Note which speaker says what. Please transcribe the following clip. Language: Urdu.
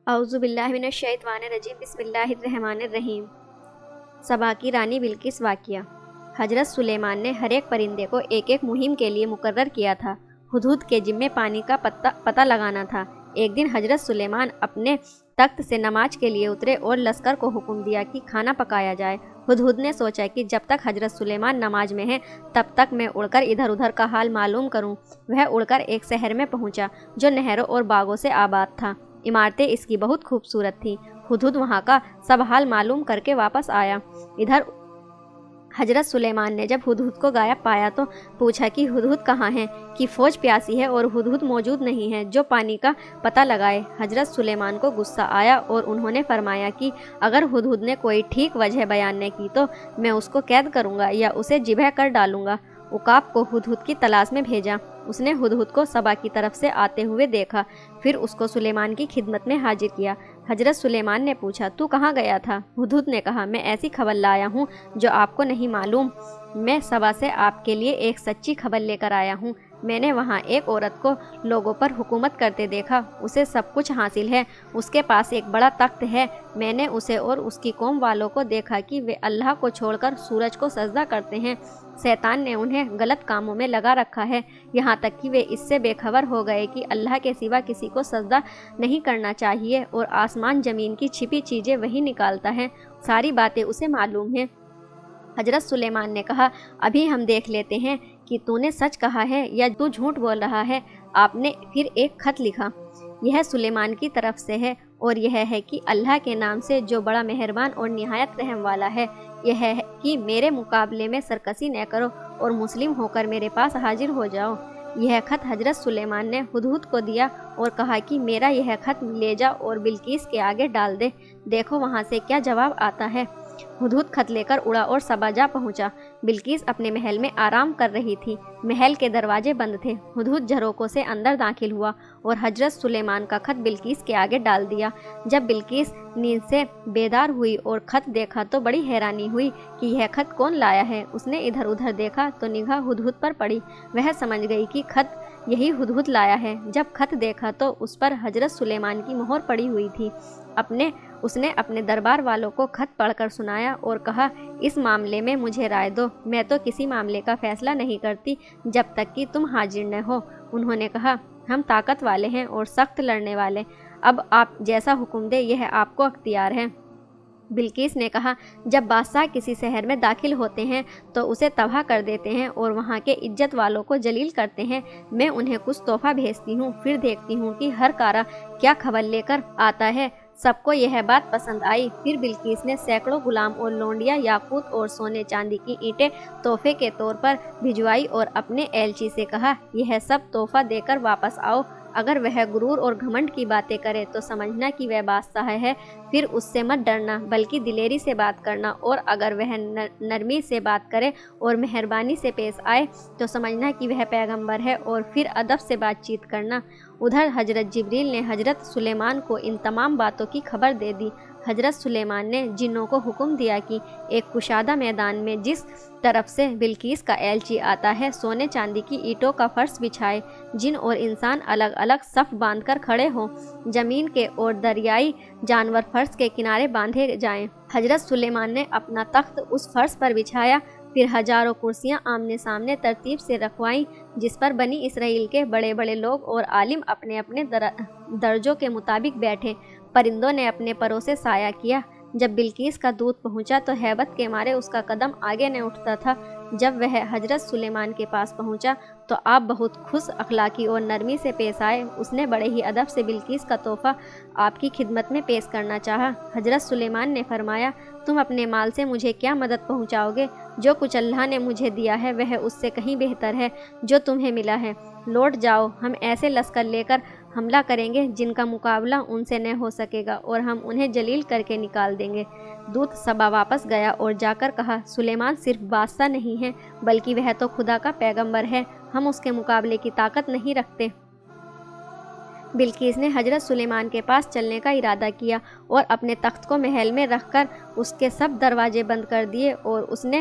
Speaker 1: اعوذ باللہ من الشیطان الرجیم بسم اللہ الرحمن الرحیم۔ سبا کی رانی بلقیس واقعہ۔ حضرت سلیمان نے ہر ایک پرندے کو ایک ایک مہم کے لیے مقرر کیا تھا۔ ہدہد کے ذمے پانی کا پتہ لگانا تھا۔ ایک دن حضرت سلیمان اپنے تخت سے نماز کے لیے اترے اور لشکر کو حکم دیا کہ کھانا پکایا جائے۔ ہدہد نے سوچا کہ جب تک حضرت سلیمان نماز میں ہیں تب تک میں اڑ کر ادھر ادھر کا حال معلوم کروں۔ وہ اڑ کر ایک شہر میں پہنچا جو نہروں اور باغوں سے آباد تھا۔ عمارتیں اس کی بہت خوبصورت تھیں۔ ہدہد وہاں کا سب حال معلوم کر کے واپس آیا۔ ادھر حضرت سلیمان نے جب ہدہد کو غائب پایا تو پوچھا کہ ہدہد کہاں ہے، کہ فوج پیاسی ہے اور ہدہد موجود نہیں ہے جو پانی کا پتہ لگائے۔ حضرت سلیمان کو غصہ آیا اور انہوں نے فرمایا کہ اگر ہدہد نے کوئی ٹھیک وجہ بیان نہ کی تو میں اس کو قید کروں گا یا اسے ذبح کر ڈالوں گا۔ عقاب کو ہدہد کی تلاش میں بھیجا۔ اس نے ہدہد کو سبا کی طرف سے آتے ہوئے دیکھا، پھر اس کو سلیمان کی خدمت میں حاضر کیا۔ حضرت سلیمان نے پوچھا تو کہاں گیا تھا؟ ہدہد نے کہا میں ایسی خبر لایا ہوں جو آپ کو نہیں معلوم۔ میں سبا سے آپ کے لیے ایک سچی خبر لے کر آیا ہوں۔ میں نے وہاں ایک عورت کو لوگوں پر حکومت کرتے دیکھا۔ اسے سب کچھ حاصل ہے۔ اس کے پاس ایک بڑا تخت ہے۔ میں نے اسے اور اس کی قوم والوں کو دیکھا کہ وہ اللہ کو چھوڑ کر سورج کو سجدہ کرتے ہیں۔ شیطان نے انہیں غلط کاموں میں لگا رکھا ہے، یہاں تک کہ وہ اس سے بے خبر ہو گئے کہ اللہ کے سوا کسی کو سجدہ نہیں کرنا چاہیے اور آسمان زمین کی چھپی چیزیں وہی نکالتا ہے۔ ساری باتیں اسے معلوم ہیں۔ حضرت سلیمان نے کہا ابھی ہم دیکھ لیتے ہیں کہ تو نے سچ کہا ہے یا تو جھوٹ بول رہا ہے۔ آپ نے پھر ایک خط لکھا، یہ سلیمان کی طرف سے ہے اور یہ ہے کہ اللہ کے نام سے جو بڑا مہربان اور نہایت رحم والا ہے، یہ ہے کہ میرے مقابلے میں سرکشی نہ کرو اور مسلم ہو کر میرے پاس حاضر ہو جاؤ۔ یہ خط حضرت سلیمان نے ہدہد کو دیا اور کہا کہ میرا یہ خط لے جا اور بلقیس کے آگے ڈال دے، دیکھو وہاں سے کیا جواب آتا ہے۔ ہدہد خط لے کر اڑا اور سبا جا پہنچا۔ بلقیس اپنے محل میں آرام کر رہی تھی۔ محل کے دروازے بند تھے۔ ہدہد جھروکوں سے اندر داخل ہوا اور حضرت سلیمان کا خط بلقیس کے آگے ڈال دیا۔ جب بلقیس نیند سے بیدار ہوئی اور خط دیکھا تو بڑی حیرانی ہوئی کہ یہ خط کون لایا ہے۔ اس نے ادھر ادھر دیکھا تو نگاہ ہدہد پر پڑی۔ وہ سمجھ گئی کہ خط یہی ہدہد لایا ہے۔ جب خط دیکھا تو اس پر حضرت سلیمان کی مہر پڑی ہوئی تھی۔ اس نے اپنے دربار والوں کو خط پڑھ کر سنایا اور کہا اس معاملے میں مجھے رائے دو، میں تو کسی معاملے کا فیصلہ نہیں کرتی جب تک کہ تم حاضر نہ ہو۔ انہوں نے کہا ہم طاقت والے ہیں اور سخت لڑنے والے، اب آپ جیسا حکم دے یہ آپ کو اختیار ہے۔ بلقیس نے کہا جب بادشاہ کسی شہر میں داخل ہوتے ہیں تو اسے تباہ کر دیتے ہیں اور وہاں کے عزت والوں کو ذلیل کرتے ہیں۔ میں انہیں کچھ تحفہ بھیجتی ہوں، پھر دیکھتی ہوں کہ ہر کارا کیا خبر لے کر آتا ہے۔ سب کو یہ بات پسند آئی۔ پھر بلقیس نے سینکڑوں غلام اور لونڈیاں یاقوت اور سونے چاندی کی اینٹیں تحفے کے طور پر بھجوائی اور اپنے ایلچی سے کہا یہ سب تحفہ دے کر واپس آؤ۔ اگر وہ غرور اور گھمنڈ کی باتیں کرے تو سمجھنا کہ وہ بادشاہ ہے، پھر اس سے مت ڈرنا بلکہ دلیری سے بات کرنا، اور اگر وہ نرمی سے بات کرے اور مہربانی سے پیش آئے تو سمجھنا کہ وہ پیغمبر ہے، اور پھر ادب سے بات چیت کرنا۔ ادھر حضرت جبریل نے حضرت سلیمان کو ان تمام باتوں کی خبر دے دی۔ حضرت سلیمان نے جنوں کو حکم دیا کہ ایک کشادہ میدان میں جس طرف سے بلقیس کا ایلچی آتا ہے سونے چاندی کی اینٹوں کا فرش بچھائے، جن اور انسان الگ الگ صف باندھ کر کھڑے ہوں، زمین کے اور دریائی جانور فرش کے کنارے باندھے جائیں۔ حضرت سلیمان نے اپنا تخت اس فرش پر بچھایا، پھر ہزاروں کرسیاں آمنے سامنے ترتیب سے رکھوائیں جس پر بنی اسرائیل کے بڑے بڑے لوگ اور عالم اپنے اپنے درجوں کے مطابق بیٹھے۔ پرندوں نے اپنے پروں سے سایہ کیا۔ جب بلقیس کا دودھ پہنچا تو ہیبت کے مارے اس کا قدم آگے نہ اٹھتا تھا۔ جب وہ حضرت سلیمان کے پاس پہنچا تو آپ بہت خوش اخلاقی اور نرمی سے پیش آئے۔ اس نے بڑے ہی ادب سے بلقیس کا تحفہ آپ کی خدمت میں پیش کرنا چاہا۔ حضرت سلیمان نے فرمایا تم اپنے مال سے مجھے کیا مدد پہنچاؤ گے؟ جو کچھ اللہ نے مجھے دیا ہے وہ اس سے کہیں بہتر ہے جو تمہیں ملا ہے۔ لوٹ جاؤ، ہم ایسے لشکر لے کر حملہ کریں گے جن کا مقابلہ ان سے نہ ہو سکے گا اور ہم انہیں ذلیل کر کے نکال دیں گے۔ دودت سبا واپس گیا اور جا کر کہا سلیمان صرف بادشاہ نہیں ہے بلکہ وہ تو خدا کا پیغمبر ہے، ہم اس کے مقابلے کی طاقت نہیں رکھتے۔ بلقیس نے حضرت سلیمان کے پاس چلنے کا ارادہ کیا اور اپنے تخت کو محل میں رکھ کر اس کے سب دروازے بند کر دیے، اور اس نے